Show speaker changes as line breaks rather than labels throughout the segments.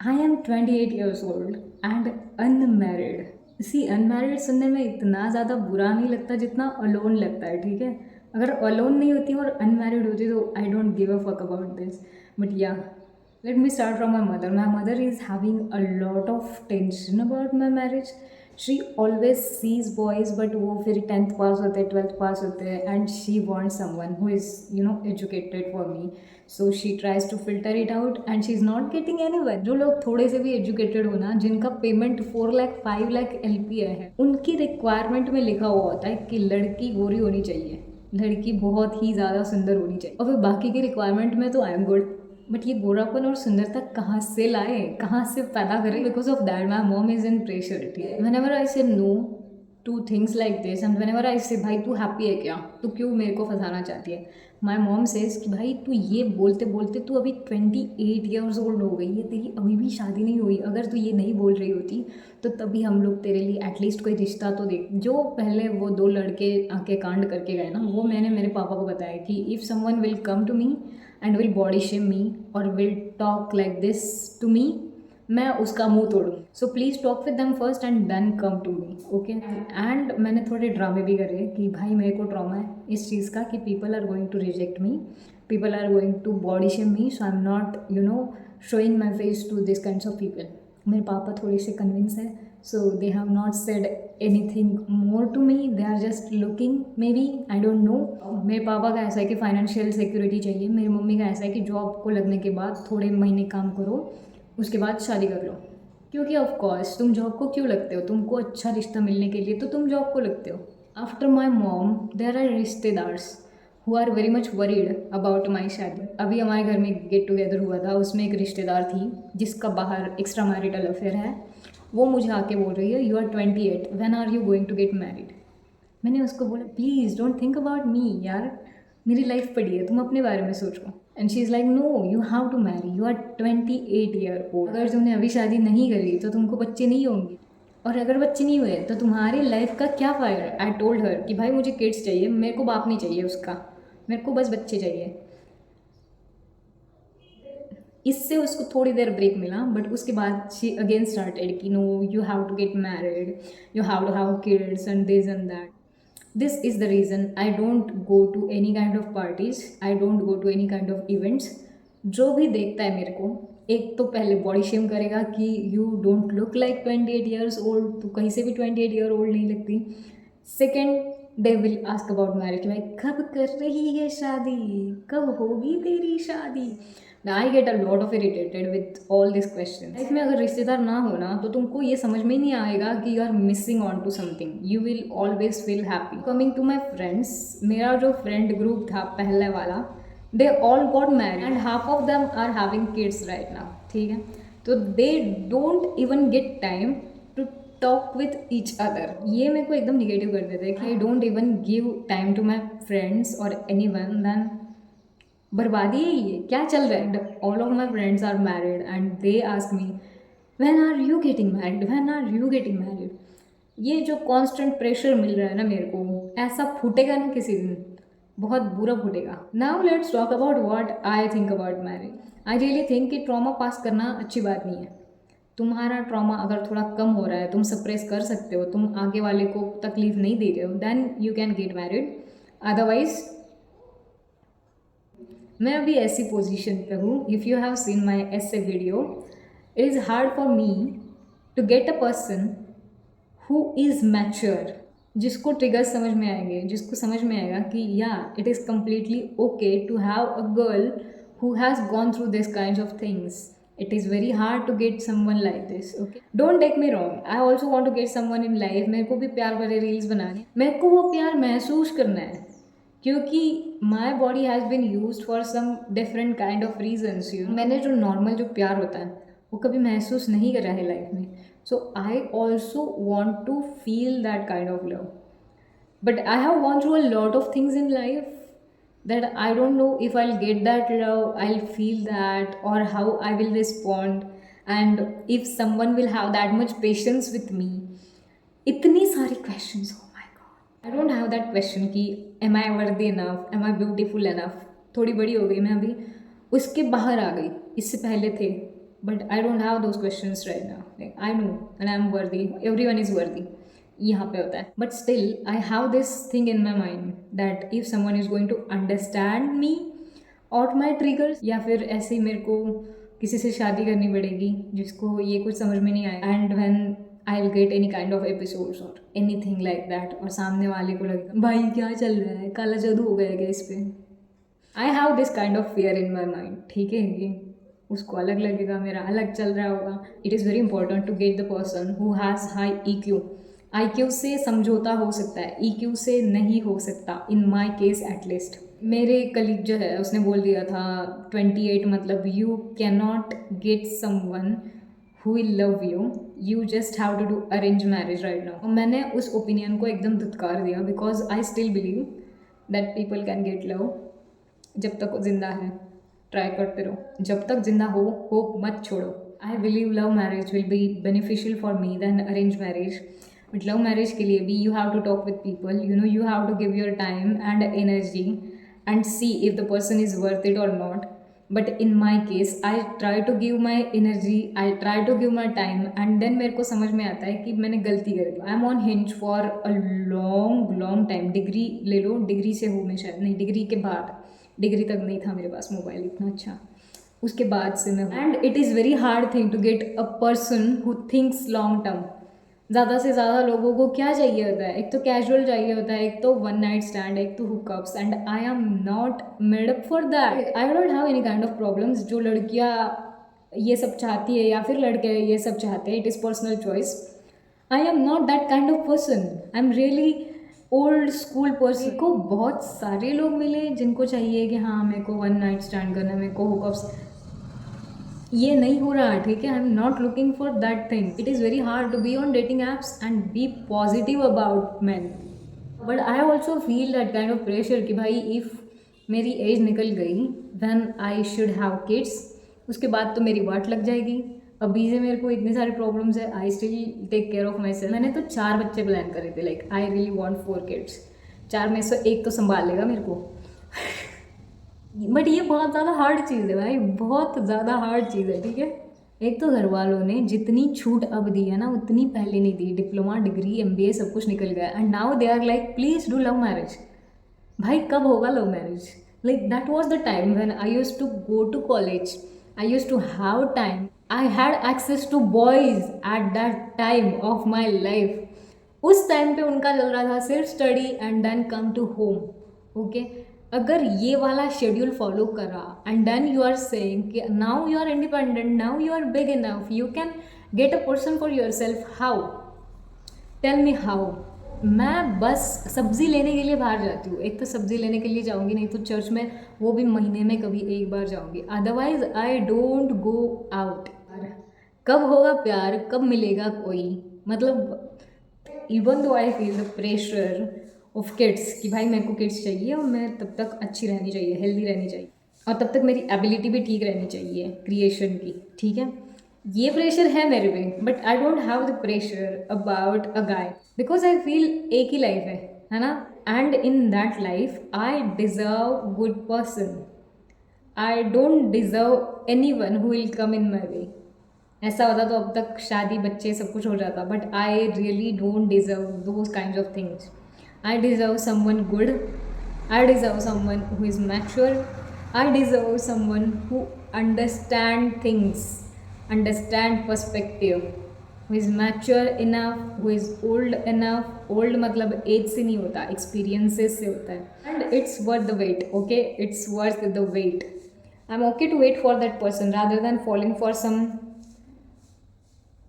I am 28 years old and unmarried. See unmarried सुनने में इतना ज़्यादा बुरा नहीं लगता जितना अलोन लगता है, ठीक है। अगर अलोन नहीं होती और अनमैरिड होती तो I don't give a fuck about this. But या, let me start from my mother. My mother is having a lot of tension about my marriage. She always sees boys, but वो फिर 10th पास होते हैं, 12th पास होते हैं, and she wants someone who is educated for me. So she tries to filter it out and she's not getting anyone. जो लोग थोड़े से भी एजुकेटेड हो ना, जिनका पेमेंट 4 लाख 5 लाख LPA है, उनकी रिक्वायरमेंट में लिखा हुआ होता है कि लड़की गोरी होनी चाहिए, लड़की बहुत ही ज़्यादा सुंदर होनी चाहिए, और फिर बाकी की रिक्वायरमेंट में तो आई एम गुड। बट ये गोरापन और सुंदरता कहाँ से लाए, कहाँ से पैदा करें? Because of that my mom is in pressure. Whenever I say no to things like this and whenever I say भाई तू हैप्पी है क्या, तू क्यों मेरे को फंसाना चाहती है, माई मॉम सेज कि भाई तू ये बोलते बोलते तू अभी 28 ईयर्स ओल्ड हो गई है, तेरी अभी भी शादी नहीं हुई। अगर तू ये नहीं बोल रही होती तो तभी हम लोग तेरे लिए एटलीस्ट कोई रिश्ता तो देख। जो पहले वो 2 लड़के आके कांड करके गए ना, वो मैंने मेरे पापा को बताया कि if someone will come to me and will body shame me और will talk like this to me, मैं उसका मुंह तोड़ूँ। So please talk with them first and then come to me, okay. And मैंने थोड़े ड्रामे भी करे कि भाई मेरे को ट्रॉमा है इस चीज़ का कि people are going to reject me, people are going to body shame me, so I am not showing my face to this kinds of people. मेरे पापा थोड़े से कन्विंस है, so they have not said anything more to me, they are just looking, maybe, I don't know. मेरे पापा का ऐसा है कि फाइनेंशियल सिक्योरिटी चाहिए, मेरी मम्मी का ऐसा है कि जॉब को लगने के बाद थोड़े महीने काम करो, उसके बाद शादी कर लो। क्योंकि ऑफ कोर्स तुम जॉब को क्यों लगते हो, तुमको अच्छा रिश्ता मिलने के लिए तो तुम जॉब को लगते हो। After my mom there are रिश्तेदार्स who are very much worried about my शादी। अभी हमारे घर में गेट टुगेदर हुआ था, उसमें एक रिश्तेदार थी जिसका बाहर एक्स्ट्रा मैरिटल अफेयर है। वो मुझे आके बोल रही है you are 28, when are you going to get married. मैंने उसको बोला please don't think about me यार, मेरी लाइफ पड़ी है, तुम अपने बारे में सोचो। And she is like no you have to marry, you are 28 year old, अगर तुमने अभी शादी नहीं करी तो तुमको बच्चे नहीं होंगे, और अगर बच्चे नहीं हुए तो तुम्हारी लाइफ का क्या फ़ायदा। आई टोल्ड हर कि भाई मुझे किड्स चाहिए, मेरे को बाप नहीं चाहिए उसका, मेरे को बस बच्चे चाहिए। इससे उसको थोड़ी देर ब्रेक मिला, बट उसके बाद शी अगेन स्टार्टेड कि no you have to get married, you have to have kids and this and that. This is the reason I don't go to any kind of parties, I don't go to any kind of events. जो भी देखता है मेरे को, एक तो पहले body shame करेगा कि you don't look like 28 years old, तो कहीं से भी 28 ईयर ओल्ड नहीं लगती। Second, they will ask about marriage, भाई कब कर रही है शादी, कब होगी तेरी शादी। I get a lot of irritated with all this question. Life में अगर रिश्तेदार ना हो ना तो तुमको ये समझ में ही नहीं आएगा कि you are missing on to something, you will always feel happy. Coming to my friends, मेरा जो फ्रेंड ग्रुप था पहले वाला, they all got married and half of them are having kids right now, ठीक है। तो they don't even get time to talk with each other. ये मेरे को एकदम निगेटिव कर देते हैं कि I don't even give time to my friends और एनी वन, दैन बर्बादी है ये, क्या चल रहा है। All of my friends are married and they ask me when are you getting married, when are you getting married. ये जो कांस्टेंट प्रेशर मिल रहा है ना मेरे को, ऐसा फूटेगा ना किसी दिन, बहुत बुरा फूटेगा। Now let's talk about what I think about marriage. I really think कि ट्रॉमा पास करना अच्छी बात नहीं है। तुम्हारा ट्रॉमा अगर थोड़ा कम हो रहा है, तुम सप्रेस कर सकते हो, तुम आगे वाले को तकलीफ नहीं दे रहे हो, then you can get married. Otherwise मैं अभी ऐसी पोजीशन पे हूँ, if you have seen my ऐसे video, it is hard for me to get a person who is mature, जिसको ट्रिगर्स समझ में आएंगे, जिसको समझ में आएगा कि या it is completely okay to have a girl who has gone through this kinds of things. It is very hard to get someone like this, okay? Don't take me wrong, I also want to get someone in life. मेरे को भी प्यार भरे reels बनाने, मेरे को वो प्यार महसूस करना है, क्योंकि my body has been used for some different kind of reasons. मैंने जो नॉर्मल जो प्यार होता है वो कभी महसूस नहीं करा है लाइफ में, so I also want to feel that kind of love. But I have gone through a lot of things in life that I don't know if I'll get that love, I'll feel that, or how I will respond, and if someone will have that much patience with me. इतनी सारी questions, oh my god, I don't have that question कि am I worthy enough, am I beautiful enough। थोड़ी बड़ी हो गई मैं अभी, उसके बाहर आ गई। इससे पहले थे but I don't have those questions right now. I know and I am worthy, everyone is worthy. यहाँ पे होता है. But still I have this thing in my mind that if someone is going to understand me और my triggers, या फिर ऐसे ही मेरे को किसी से शादी करनी पड़ेगी जिसको ये कुछ समझ में नहीं आएगा, and when I will get any kind of episodes और एनीथिंग लाइक दैट, और सामने वाले को लगेगा भाई क्या चल रहा है, काला जादू हो गया क्या इस पे. आई have this kind of fear in my mind. ठीक है, ये उसको अलग लगेगा, मेरा अलग चल रहा होगा. It is very important to get the person who has high EQ. IQ से समझौता हो सकता है, EQ से नहीं हो सकता, इन माई केस एटलीस्ट. मेरे कलीग जो है उसने बोल दिया था 28 मतलब you can not get someone who will love you, you just have to do arrange marriage right now. मैंने उस ओपिनियन को एकदम धुतकार दिया because I still believe that people can get love. जब तक वो जिंदा है ट्राई करते रहो, जब तक जिंदा हो होप मत छोड़ो. I believe love marriage will be beneficial for me than arrange marriage. But love marriage के लिए भी you have to talk with people, you know, you have to give your time and energy and see if the person is worth it or not. But in my case I try to give my energy, I try to give my time, and then मेरे को समझ में आता है कि मैंने गलती कर दी. I am on Hinge for a long time. Degree ले लो, डिग्री से हूँ मैं शायद, नहीं डिग्री के बाद, डिग्री तक नहीं था मेरे पास मोबाइल इतना अच्छा, उसके बाद से मैं. And it is very hard thing to get a person who thinks long term. ज़्यादा से ज़्यादा लोगों को क्या चाहिए होता है, एक तो कैजुअल चाहिए होता है, एक तो वन नाइट स्टैंड, एक तो hookups, and I am not made up for that. I don't have any kind of problems. जो लड़कियाँ ये सब चाहती है या फिर लड़के ये सब चाहते हैं, it is personal choice. I am not that kind of person. I am really old school person. को बहुत सारे लोग मिले जिनको चाहिए कि हाँ मेरे को वन नाइट स्टैंड करना, मेरे को हुकअप्स. ये नहीं हो रहा, ठीक है. I am not looking for that thing. It is very hard to be on dating apps and be positive about man. But I also feel that kind of pressure कि भाई इफ़ मेरी age निकल गई then I should have kids, उसके बाद तो मेरी वाट लग जाएगी. अभी से मेरे को इतनी सारी प्रॉब्लम्स है. I still take care of myself. मैंने तो 4 बच्चे प्लान करे थे. Like I really want 4 kids. 4 में से एक तो संभाल लेगा मेरे को. बट ये बहुत ज़्यादा हार्ड चीज़ है भाई, बहुत ज़्यादा हार्ड चीज़ है. ठीक है, एक तो घर वालों ने जितनी छूट अब दी है ना उतनी पहले नहीं दी. डिप्लोमा, डिग्री, MBA सब कुछ निकल गया, and now they are like please do love marriage. भाई कब होगा love marriage? Like that was the time when I used to go to college, I used to have time, I had access to boys at that time of my life. उस time पे उनका चल रहा था सिर्फ study and then come to home. Okay, अगर ये वाला शेड्यूल फॉलो करा and then you are saying कि now you are independent, now you are big enough, you can get a person for yourself. How? Tell me how. मैं बस सब्ज़ी लेने के लिए बाहर जाती हूँ. एक तो सब्ज़ी लेने के लिए जाऊँगी, नहीं तो चर्च में, वो भी महीने में कभी एक बार जाऊँगी. Otherwise I don't go out. कब होगा प्यार, कब मिलेगा कोई? मतलब even though I feel the pressure of kids कि भाई मेरे को किड्स चाहिए और मैं तब तक अच्छी रहनी चाहिए, हेल्दी रहनी चाहिए, और तब तक मेरी एबिलिटी भी ठीक रहनी चाहिए क्रिएशन की. ठीक है, ये प्रेशर है मेरे पे. But I don't have the pressure about a guy because I feel एक ही लाइफ है ना. And in that life I deserve good person. I don't deserve anyone who will come in my way. ऐसा होता तो अब तक शादी, बच्चे, सब कुछ हो जाता. But I really don't deserve those kind of things. I deserve someone good. I deserve someone who is mature. I deserve someone who understand things, understand perspective, who is mature enough, who is old enough. Old मतलब age से नहीं होता, experiences से होता है. And it's worth the wait. Okay, it's worth the wait. I'm okay to wait for that person rather than falling for some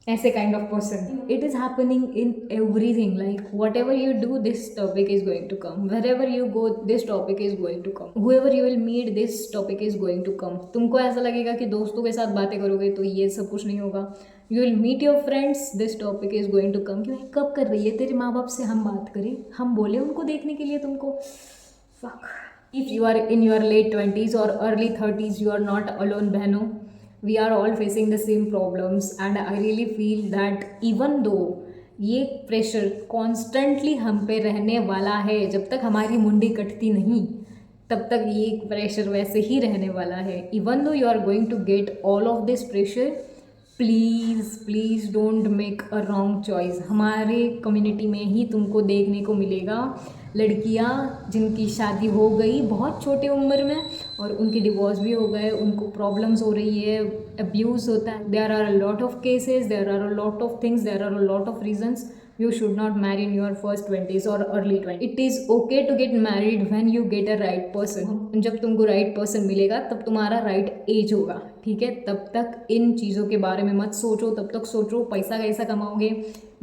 ऐसे kind of person. It is happening in everything. Like whatever you do this topic is going to come, wherever you go this topic is going to come, whoever you will meet this topic is going to come. तुमको ऐसा लगेगा कि दोस्तों के साथ बातें करोगे तो ये सब कुछ नहीं होगा. You will meet your friends, this topic is going to come. क्यों कब कर रही है तेरे माँ बाप से हम बात करें, हम बोले उनको देखने के लिए तुमको. Fuck. If you are in your late 20s और early 30s, you are not alone बहनों. We are all facing the same problems and I really feel that even though ये प्रेशर कॉन्स्टेंटली हम पे रहने वाला है, जब तक हमारी मुंडी कटती नहीं तब तक ये प्रेशर वैसे ही रहने वाला है. Even though you are going to get all of this pressure, please please don't make a wrong choice. हमारे कम्युनिटी में ही तुमको देखने को मिलेगा लड़कियां जिनकी शादी हो गई बहुत छोटे उम्र में और उनके डिवोर्स भी हो गए, उनको प्रॉब्लम्स हो रही है, अब्यूज़ होता है. There are a lot of cases, there are a lot of things, there are a lot of reasons. You should not marry in your first 20s or early 20s. It is okay to get married when you get a right person. जब तुमको right person मिलेगा तब तुम्हारा right age होगा, ठीक है. तब तक इन चीज़ों के बारे में मत सोचो. तब तक सोचो पैसा कैसा कमाओगे,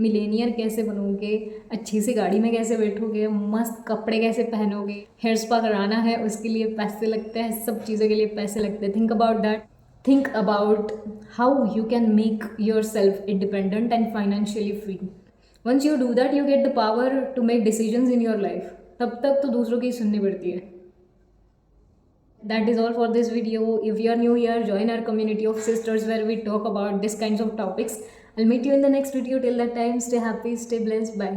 मिलेनियर कैसे बनोगे, अच्छी सी गाड़ी में कैसे बैठोगे, मस्त कपड़े कैसे पहनोगे, हेयर स्पा कराना है उसके लिए पैसे लगते हैं, सब चीज़ों के लिए पैसे लगते हैं. Think about that. Think about how you can make your self independent and financially free. Once you do that, you get the power to make decisions in your life. तब तक तो दूसरों की सुननी पड़ती है. That is all for this video. If you are new here, join our community of sisters where we talk about this kinds of topics. I'll meet you in the next video. Till that time, stay happy, stay blessed. Bye.